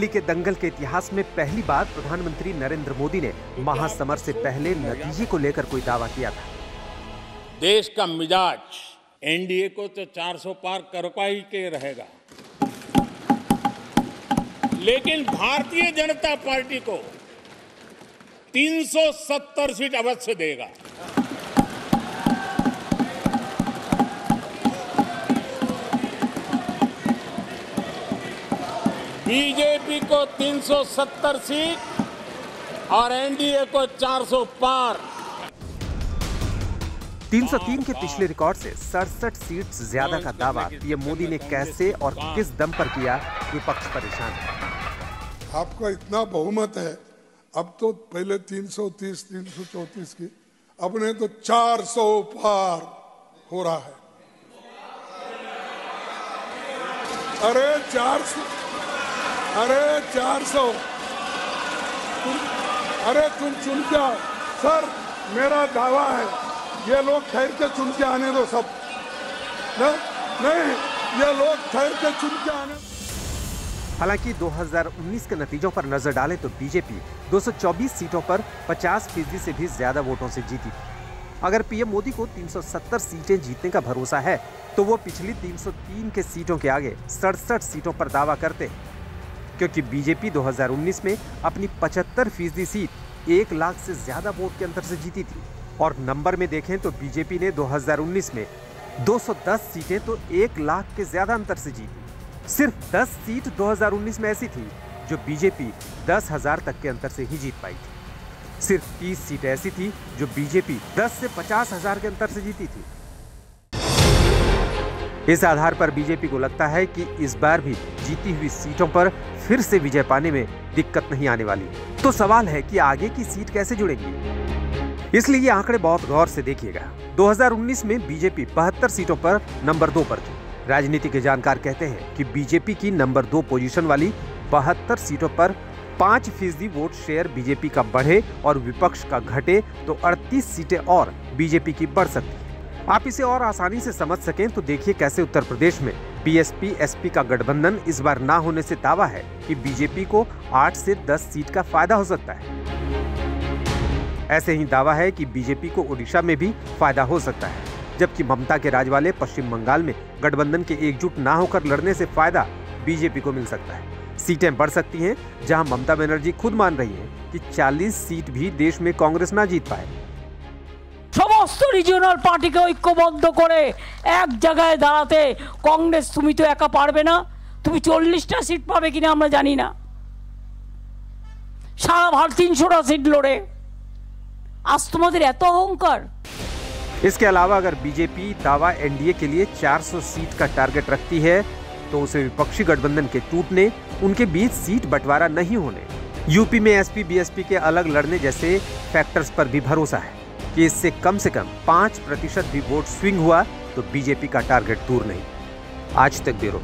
दिल्ली के दंगल के इतिहास में पहली बार प्रधानमंत्री नरेंद्र मोदी ने महासमर से पहले नतीजे को लेकर कोई दावा किया था। देश का मिजाज एनडीए को तो 400 पार कर पाई के रहेगा, लेकिन भारतीय जनता पार्टी को 370 सीट अवश्य देगा। बीजेपी को 370 सीट और एनडीए को 400 पार। 303 के पिछले रिकॉर्ड से 67 सीट ज्यादा का दावा पीएम मोदी ने कैसे और किस दम पर किया, विपक्ष परेशान है। आपका इतना बहुमत है, अब तो पहले 330 334 की, अब ने तो 400 पार हो रहा है। अरे 400, अरे 400, अरे तुम चुन के आओ सर, मेरा दावा है ये लोग ठहर के चुन के आने दो सब। नहीं, ये लोग ठहर के चुन के आने। हालांकि 2019 के नतीजों पर नजर डालें तो बीजेपी 224 सीटों पर 50% से भी ज्यादा वोटों से जीती थी। अगर पीएम मोदी को 370 सीटें जीतने का भरोसा है तो वो पिछली 303 के सीटों के आगे 67 सीटों पर दावा करते हैं, क्योंकि बीजेपी 2019 में अपनी 75% सीट 1 लाख से ज्यादा वोट के अंतर से जीती थी। और नंबर में देखें तो बीजेपी ने 2019 में 210 सीटें तो 1 लाख के ज्यादा अंतर से जीती। सिर्फ 10 सीट 2019 में ऐसी थी जो बीजेपी 10,000 तक के अंतर से ही जीत पाई थी। सिर्फ 30 सीट ऐसी थी जो बीजेपी 10 से 50,000 के अंतर से जीती थी। इस आधार पर बीजेपी को लगता है कि इस बार भी जीती हुई सीटों पर फिर से विजय पाने में दिक्कत नहीं आने वाली। तो सवाल है कि आगे की सीट कैसे जुड़ेगी, इसलिए ये आंकड़े बहुत गौर से देखिएगा। 2019 में बीजेपी 72 सीटों पर नंबर 2 पर थी। राजनीति के जानकार कहते हैं कि बीजेपी की नंबर 2 पोजीशन वाली 72 सीटों पर 5% वोट शेयर बीजेपी का बढ़े और विपक्ष का घटे तो 38 सीटें और बीजेपी की बढ़ सकती है। आप इसे और आसानी से समझ सकें तो देखिए कैसे उत्तर प्रदेश में बीएसपी एसपी का गठबंधन इस बार ना होने से दावा है कि बीजेपी को 8 से 10 सीट का फायदा हो सकता है। ऐसे ही दावा है कि बीजेपी को ओडिशा में भी फायदा हो सकता है, जबकि ममता के राज वाले पश्चिम बंगाल में गठबंधन के एकजुट ना होकर लड़ने से फायदा बीजेपी को मिल सकता है। सीटें बढ़ सकती हैं, जहां ममता बनर्जी खुद मान रही हैं कि 40 सीट भी देश में कांग्रेस ना जीत पाए। সমস্ত রিজিওনাল পার্টিকে ঐক্যবদ্ধ করে এক জায়গায় দাঁড়াতে কংগ্রেস তুমি তো একা পারবে না, তুমি 40টা সিট পাবে কিনা আমরা জানি না। সারা ভারত 300টা সিট লড়ে, आज तुम्हारे এত অহংকার। इसके अलावा अगर बीजेपी दावा एनडीए के लिए 400 सीट का टारगेट रखती है तो उसे विपक्षी गठबंधन के टूटने, उनके बीच सीट बंटवारा नहीं होने, यूपी में एसपी बीएसपी के अलग लड़ने जैसे फैक्टर्स पर भी भरोसा है कि इससे कम से कम 5% भी वोट स्विंग हुआ तो बीजेपी का टारगेट दूर नहीं। आज तक ब्यूरो।